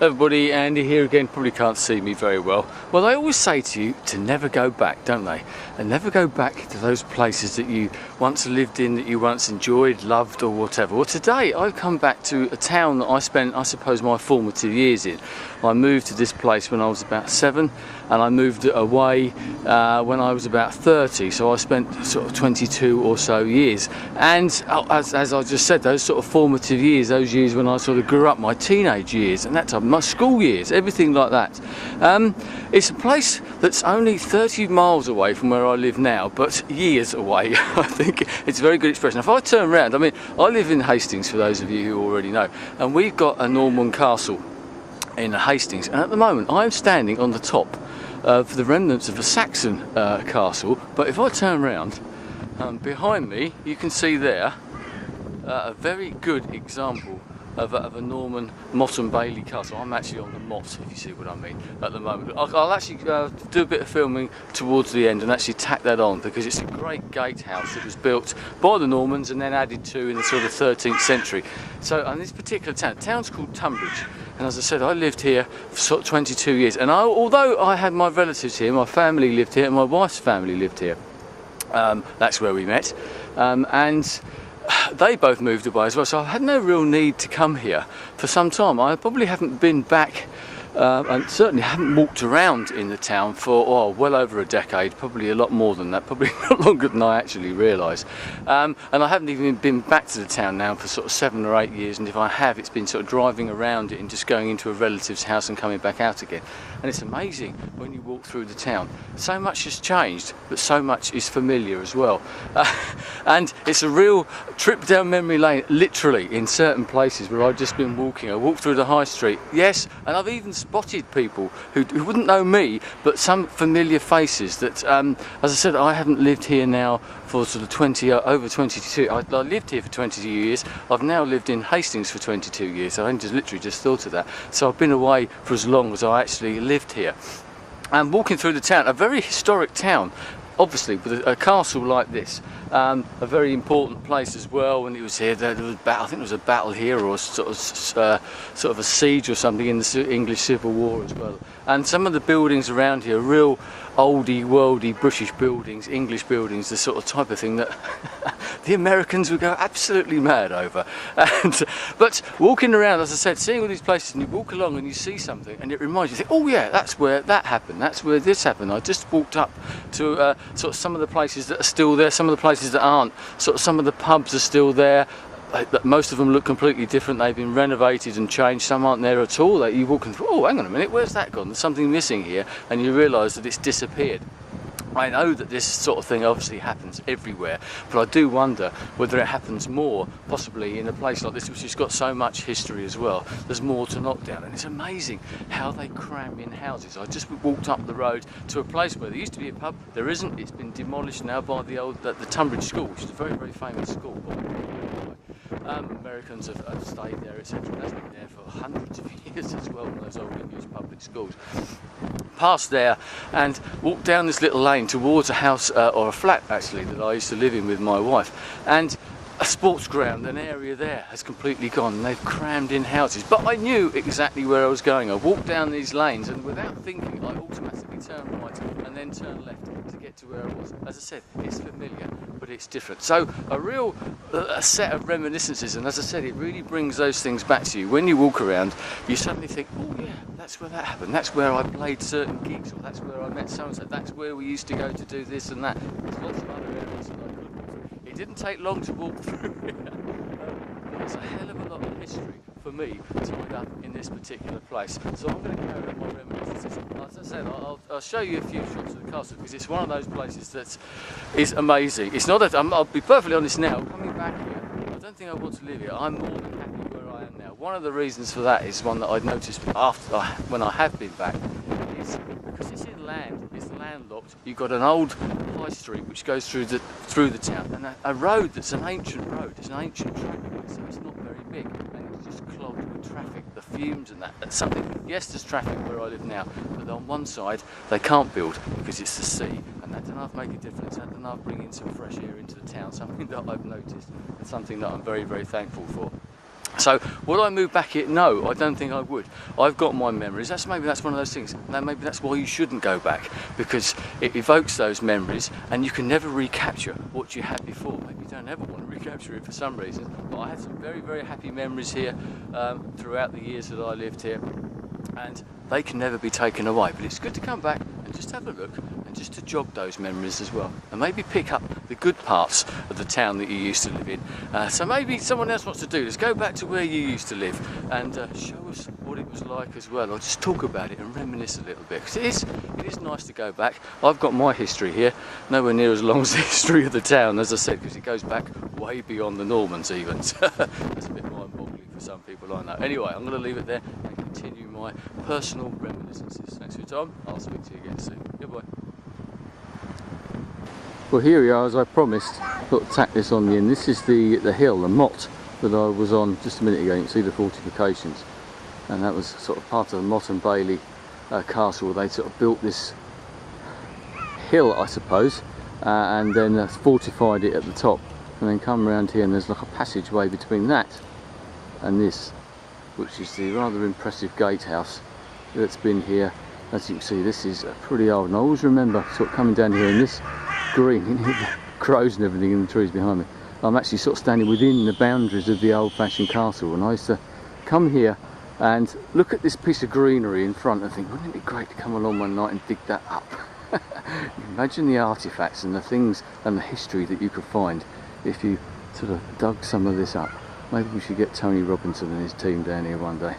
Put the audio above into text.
Everybody, Andy here again. Probably can't see me very well. Well, they always say to you to never go back, don't they? And never go back to those places that you once lived in, that you once enjoyed, loved or whatever. Well, today I've come back to a town that I spent, I suppose, my formative years in. I moved to this place when I was about 7 and I moved away when I was about 30, so I spent sort of 22 or so years. And as I just said, those sort of formative years, those years when I sort of grew up, my teenage years and that time, my school years, everything like that. It's a place that's only 30 miles away from where I live now, but years away. I think it's a very good expression. If I turn around, I mean, I live in Hastings, for those of you who already know, and we've got a Norman castle in Hastings, and at the moment I'm standing on the top of the remnants of a Saxon castle. But if I turn around, behind me you can see there a very good example of a Norman Motte and Bailey castle. I'm actually on the Motte, if you see what I mean, at the moment. I'll actually do a bit of filming towards the end and actually tack that on, because it's a great gatehouse that was built by the Normans and then added to in the sort of 13th century. So, and this particular town, the town's called Tunbridge, and as I said, I lived here for sort of 22 years. And although I had my relatives here, my family lived here, and my wife's family lived here. That's where we met, and they both moved away as well, so I had no real need to come here for some time. I probably haven't been back and certainly haven't walked around in the town for well over a decade, probably a lot more than that, probably not longer than I actually realise. And I haven't even been back to the town now for sort of 7 or 8 years, and if I have, it's been sort of driving around it and just going into a relative's house and coming back out again. And it's amazing when you walk through the town. So much has changed, but so much is familiar as well. And it's a real trip down memory lane, literally, in certain places where I've just been walking. I walked through the high street, yes, and I've even spotted people who wouldn't know me, but some familiar faces that, as I said, I haven't lived here now for sort of over 22. I lived here for 22 years. I've now lived in Hastings for 22 years. So I literally just thought of that. So I've been away for as long as I actually lived here. And walking through the town, a very historic town, obviously, with a castle like this, a very important place as well. When it was here, there was I think there was a battle here, or sort of a siege or something in the English Civil War as well. And some of the buildings around here are real oldie, worldy British buildings, English buildings, the sort of type of thing that the Americans would go absolutely mad over. But walking around, as I said, seeing all these places, and you walk along and you see something and it reminds you, think, oh yeah, that's where that happened, that's where this happened. I just walked up to sort of some of the places that are still there, some of the places that aren't. Sort of some of the pubs are still there. Most of them look completely different. They've been renovated and changed. Some aren't there at all. You walk and think, oh, hang on a minute, where's that gone? There's something missing here, and you realise that it's disappeared. I know that this sort of thing obviously happens everywhere, but I do wonder whether it happens more, possibly in a place like this, which has got so much history as well. There's more to knock down, and it's amazing how they cram in houses. I just walked up the road to a place where there used to be a pub. There isn't. It's been demolished now by the Tunbridge School, which is a very, very famous school. Americans have stayed there, etc. That's been there for hundreds of years as well, in those old English public schools. Past there and walked down this little lane towards a house, or a flat actually, that I used to live in with my wife. And a sports ground, an area there has completely gone, and they've crammed in houses. But I knew exactly where I was going. I walked down these lanes, and without thinking, I automatically turned right and then turned left to get to where I was. As I said, it's familiar, but it's different. So a real a set of reminiscences, and as I said, it really brings those things back to you. When you walk around, you suddenly think, oh yeah, that's where that happened. That's where I played certain gigs, or that's where I met so-and-so. That's where we used to go to do this and that. There's lots of other areas that I could walk through. It didn't take long to walk through here. There's a hell of a lot of history for me tied up in this particular place. So I'm going to carry on my reminiscences. As I said, I'll show you a few shots of the castle, because it's one of those places that is amazing. It's not that, I'll be perfectly honest now, coming back here, I don't think I want to live here. I'm more than happy where I am now. One of the reasons for that is one that I'd noticed when I have been back, is because it's inland, it's landlocked. You've got an old high street which goes through the town, and a road that's an ancient road. It's an ancient trackway, so it's not very big, and it's just clogged with traffic, the fumes and that. That's something. Yes, there's traffic where I live now, but on one side they can't build because it's the sea, and that doesn't make a difference. That doesn't bring in some fresh air into the town. Something that I've noticed, and something that I'm very, very thankful for. So would I move back here? No, I don't think I would. I've got my memories. Maybe that's one of those things. Now maybe that's why you shouldn't go back, because it evokes those memories and you can never recapture what you had before. Maybe you don't ever want to recapture it for some reason. But I had some very, very happy memories here throughout the years that I lived here, and they can never be taken away. But it's good to come back and just have a look and just to jog those memories as well, and maybe pick up the good parts of the town that you used to live in. So maybe someone else wants to do this. Go back to where you used to live and show us what it was like as well, or just talk about it and reminisce a little bit, because it is nice to go back. I've got my history here, nowhere near as long as the history of the town, as I said, because it goes back way beyond the Normans even. That's a bit mind-boggling for some people, I know. Anyway, I'm going to leave it there and continue my personal reminiscences. Thanks for your time. I'll speak to you again soon. Goodbye. Well, here we are, as I promised. Got to tack this on the end. This is the hill, the motte that I was on just a minute ago. You can see the fortifications, and that was sort of part of the Motte and Bailey castle, where they sort of built this hill, I suppose, and then fortified it at the top, and then come around here, and there's like a passageway between that and this, which is the rather impressive gatehouse that's been here. As you can see, this is pretty old, and I always remember sort of coming down here in this green, crows and everything in the trees behind me. I'm actually sort of standing within the boundaries of the old-fashioned castle, and I used to come here and look at this piece of greenery in front and think, wouldn't it be great to come along one night and dig that up? Imagine the artifacts and the things and the history that you could find if you sort of dug some of this up. Maybe we should get Tony Robinson and his team down here one day.